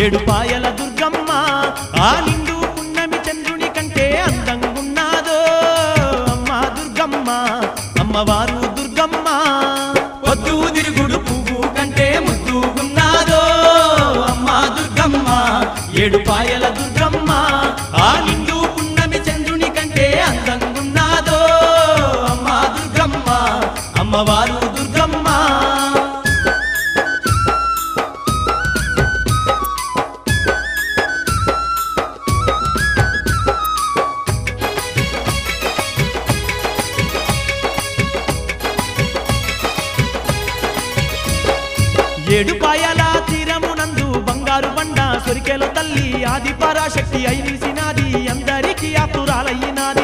ఏడుపాయల దుర్గమ్మ ఆ నిండు పున్నమి చంద్రుని కంటే అందంగున్నాదో అమ్మా దుర్గమ్మ అమ్మవారు దుర్గమ్మ పొద్దు తిరుగుడు పువ్వు కంటే ముద్దుగున్నాదో అమ్మా దుర్గమ్మ ఏడుపాయల దుర్గమ్మ ఆ నిండు పున్నమి చంద్రుని కంటే అందంగున్నాదో అమ్మా దుర్గమ్మ అమ్మవారు దుర్గమ్మ ఏడుపాయల తీరమునందు బంగారు బండ సొరికెల తల్లి ఆది పరాశక్తి అయినిసినాది అందరికీ ఆప్తురాలయ్యినాది